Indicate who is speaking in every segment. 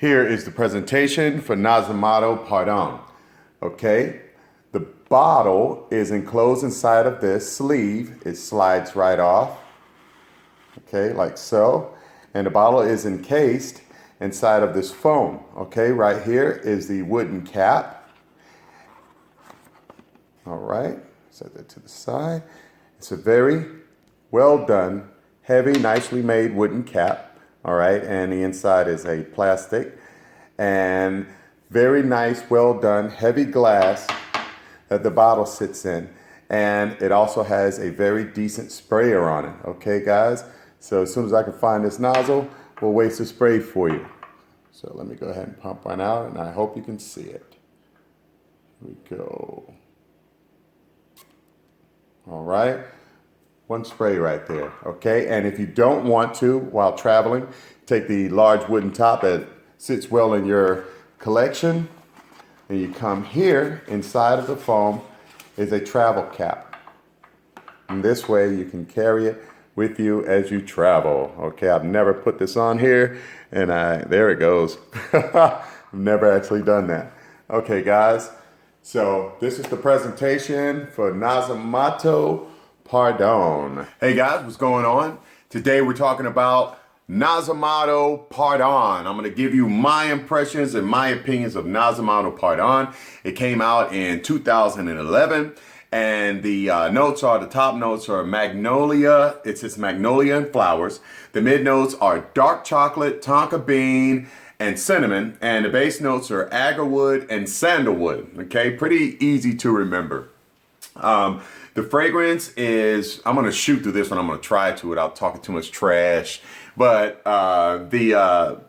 Speaker 1: Here is the presentation for Nasomatto Pardon. Okay, the bottle is enclosed inside of this sleeve. It slides right off, okay, like so. And the bottle is encased inside of this foam. Okay, right here is the wooden cap. All right, set that to the side. It's a very well done, heavy, nicely made wooden cap. All right, and the inside is a plastic and very nice, well done, heavy glass that the bottle sits in. And it also has a very decent sprayer on it. Okay, guys? So as soon as I can find this nozzle, we'll waste the spray for you. So let me go ahead and pump one out, and I hope you can see it. Here we go. All right. One spray right there, okay? And if you don't want to, while traveling, take the large wooden top that sits well in your collection, and you come here, inside of the foam is a travel cap. And this way you can carry it with you as you travel, okay? I've never put this on here, and there it goes. I've never actually done that. Okay, guys, so this is the presentation for Nasomatto Pardon. Hey guys, what's going on? Today we're talking about Nasomatto Pardon. I'm going to give you my impressions and my opinions of Nasomatto Pardon. It came out in 2011, and the top notes are magnolia. It says magnolia and flowers. The mid notes are dark chocolate, tonka bean, and cinnamon, and the base notes are agarwood and sandalwood. Okay, pretty easy to remember. The fragrance is, I'm going to shoot through this one. I'm going to try to without talking too much trash. But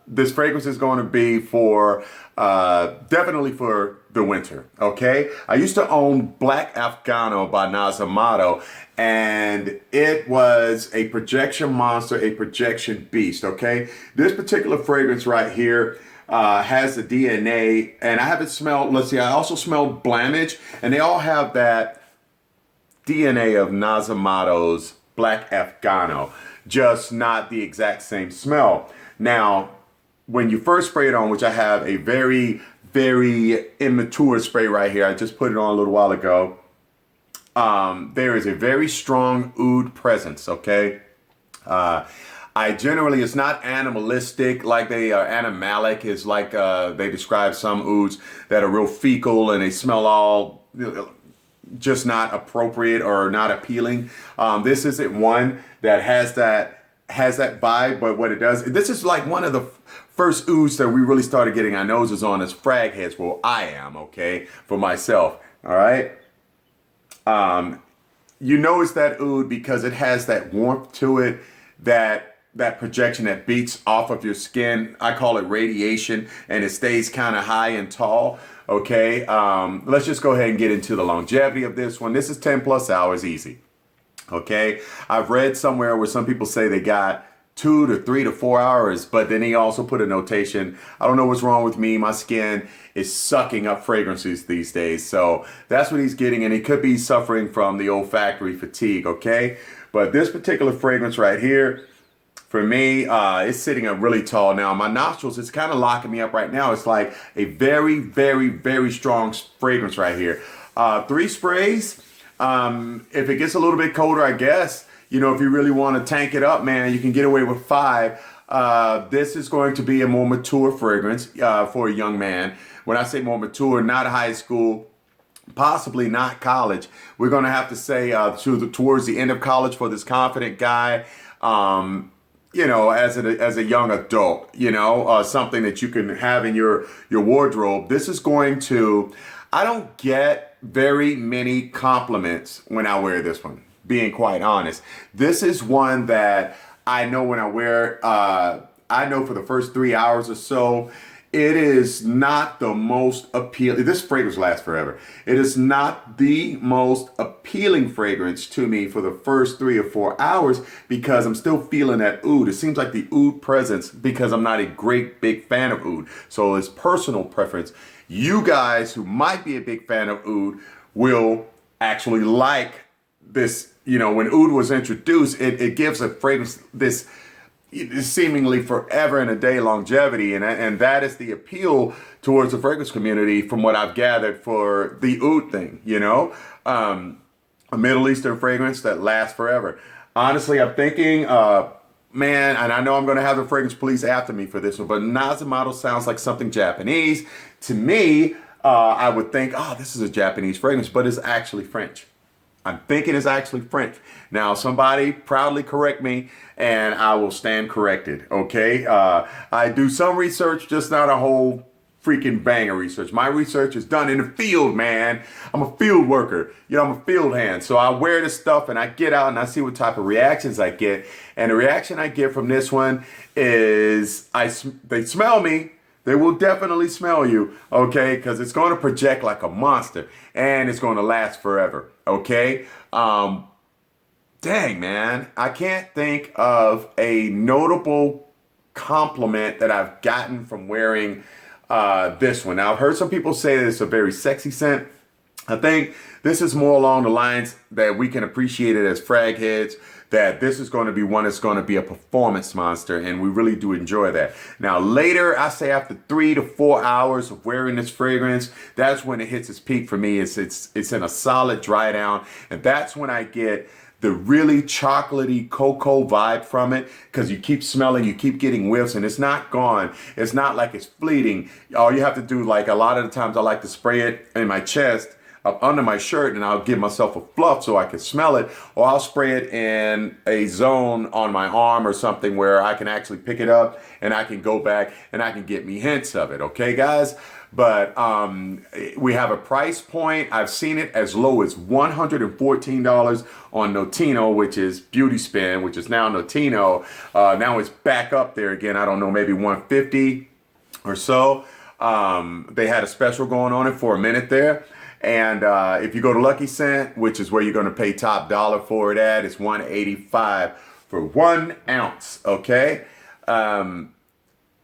Speaker 1: this fragrance is going to be for, definitely for the winter, okay? I used to own Black Afghano by Nasomatto, and it was a projection monster, a projection beast, okay? This particular fragrance right here has the DNA, and I haven't smelled, let's see, I also smelled Blamage, and they all have that DNA of Nasomatto's Black Afghano, just not the exact same smell. Now, when you first spray it on, which I have a very, very immature spray right here, I just put it on a little while ago, there is a very strong oud presence, okay? I generally, it's not animalistic like they are animalic. It's like they describe some ouds that are real fecal and they smell all just not appropriate or not appealing. This isn't one that has that vibe, but what it does, this is like one of the first ouds that we really started getting our noses on as frag heads. Well, I am, okay, for myself, all right? You know it's that oud because it has that warmth to it, that projection that beats off of your skin. I call it radiation, and it stays kind of high and tall. Okay, let's just go ahead and get into the longevity of this one. This is 10 plus hours easy. Okay, I've read somewhere where some people say they got 2 to 3 to 4 hours, but then he also put a notation. I don't know what's wrong with me. My skin is sucking up fragrances these days. So that's what he's getting, and he could be suffering from the olfactory fatigue. Okay, but this particular fragrance right here, for me, it's sitting up really tall now. My nostrils, it's kind of locking me up right now. It's like a very, very, very strong fragrance right here. 3 sprays. If it gets a little bit colder, I guess, you know, if you really want to tank it up, man, you can get away with 5. This is going to be a more mature fragrance for a young man. When I say more mature, not high school, possibly not college. We're going to have to say towards the end of college for this confident guy. You know, as a young adult, you know, something that you can have in your wardrobe. This is going to, I don't get very many compliments when I wear this one, being quite honest. This is one that I know when I wear, I know for the first 3 hours or so, it is not the most appealing. This fragrance lasts forever. It is not the most appealing fragrance to me for the first 3 or 4 hours because I'm still feeling that oud. It seems like the oud presence because I'm not a great big fan of oud. So it's personal preference. You guys who might be a big fan of oud will actually like this. You know, when oud was introduced, it gives a fragrance this seemingly forever and a day longevity, and that is the appeal towards the fragrance community from what I've gathered for the oud thing, you know, a Middle Eastern fragrance that lasts forever. Honestly, I'm thinking, man, and I know I'm going to have the fragrance police after me for this one, but Nasomatto sounds like something Japanese. To me, I would think, oh, this is a Japanese fragrance, but it's actually French. I'm thinking it's actually French. Now, somebody proudly correct me, and I will stand corrected, okay? I do some research, just not a whole freaking bang of research. My research is done in the field, man. I'm a field worker. You know, I'm a field hand. So I wear this stuff, and I get out, and I see what type of reactions I get. And the reaction I get from this one is they smell me. They will definitely smell you, okay? Because it's going to project like a monster, and it's going to last forever, okay? Dang, man. I can't think of a notable compliment that I've gotten from wearing this one. Now, I've heard some people say that it's a very sexy scent. I think this is more along the lines that we can appreciate it as frag heads, that this is going to be one that's going to be a performance monster, and we really do enjoy that. Now, later, I say after 3 to 4 hours of wearing this fragrance, that's when it hits its peak for me. It's in a solid dry down, and that's when I get the really chocolatey cocoa vibe from it, because you keep smelling, you keep getting whiffs, and it's not gone. It's not like it's fleeting. All you have to do, like a lot of the times I like to spray it in my chest, up under my shirt, and I'll give myself a fluff so I can smell it, or I'll spray it in a zone on my arm or something where I can actually pick it up and I can go back and I can get me hints of it. Okay, guys? But we have a price point. I've seen it as low as $114 on Notino, which is Beauty Spin, which is now Notino. Now it's back up there again. I don't know, maybe 150 or so. They had a special going on it for a minute there. And if you go to Lucky Scent, which is where you're going to pay top dollar for it at, it's $185 for 1 ounce, okay?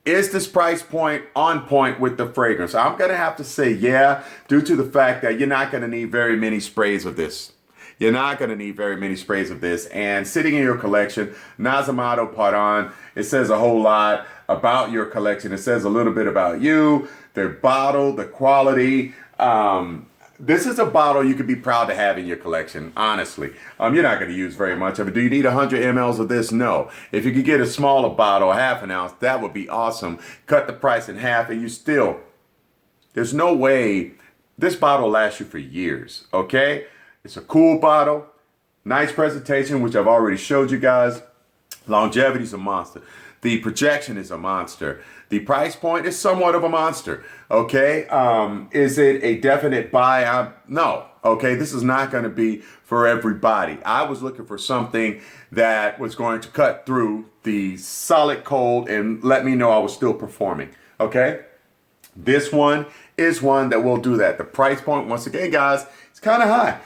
Speaker 1: Is this price point on point with the fragrance? I'm going to have to say yeah, due to the fact that you're not going to need very many sprays of this. You're not going to need very many sprays of this. And sitting in your collection, Nasomatto Pardon, it says a whole lot about your collection. It says a little bit about you, the bottle, the quality. This is a bottle you could be proud to have in your collection, honestly. You're not going to use very much of it. Do you need 100 mLs of this? No. If you could get a smaller bottle, half an ounce, that would be awesome. Cut the price in half and you still, there's no way this bottle lasts you for years, okay? It's a cool bottle, nice presentation, which I've already showed you guys. Longevity's a monster. The projection is a monster. The price point is somewhat of a monster, okay? Is it a definite buy? No, okay? This is not going to be for everybody. I was looking for something that was going to cut through the solid cold and let me know I was still performing, okay? This one is one that will do that. The price point, once again, guys, it's kind of high.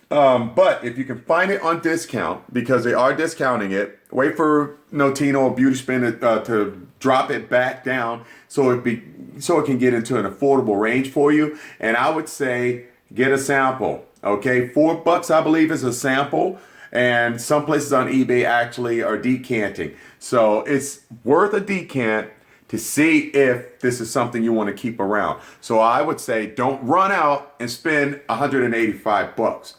Speaker 1: But if you can find it on discount, because they are discounting it, wait for Notino or Beauty Spin to drop it back down so it can get into an affordable range for you. And I would say get a sample. Okay, $4 I believe is a sample, and some places on eBay actually are decanting. So it's worth a decant to see if this is something you want to keep around. So I would say don't run out and spend $185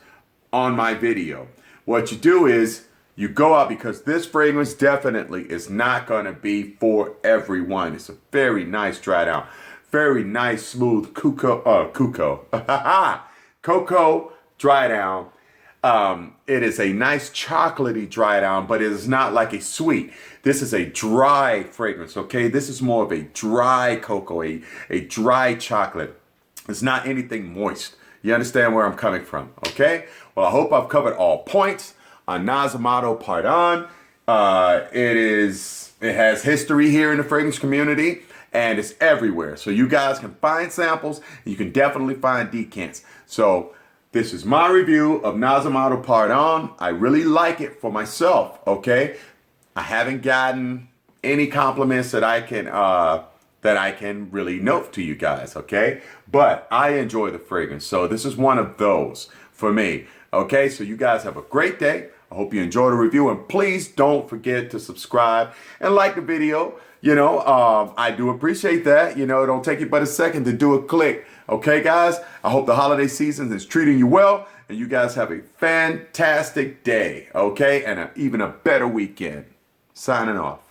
Speaker 1: on my video. What you do is you go out, because this fragrance definitely is not going to be for everyone. It's a very nice dry down, very nice smooth cocoa dry down. It is a nice chocolatey dry down, but it is not like a sweet. This is a dry fragrance, okay? This is more of a dry cocoa, a dry chocolate. It's not anything moist. You understand where I'm coming from, okay? Well, I hope I've covered all points on Nasomatto Pardon. It has history here in the fragrance community, and it's everywhere. So you guys can find samples, and you can definitely find decants. So this is my review of Nasomatto Pardon. I really like it for myself, okay? I haven't gotten any compliments that I can really note to you guys, okay? But I enjoy the fragrance, so this is one of those for me, okay? So you guys have a great day. I hope you enjoyed the review, and please don't forget to subscribe and like the video. I do appreciate that. It don't take you but a second to do a click. Okay, guys? I hope the holiday season is treating you well, and you guys have a fantastic day, okay? And even a better weekend. Signing off.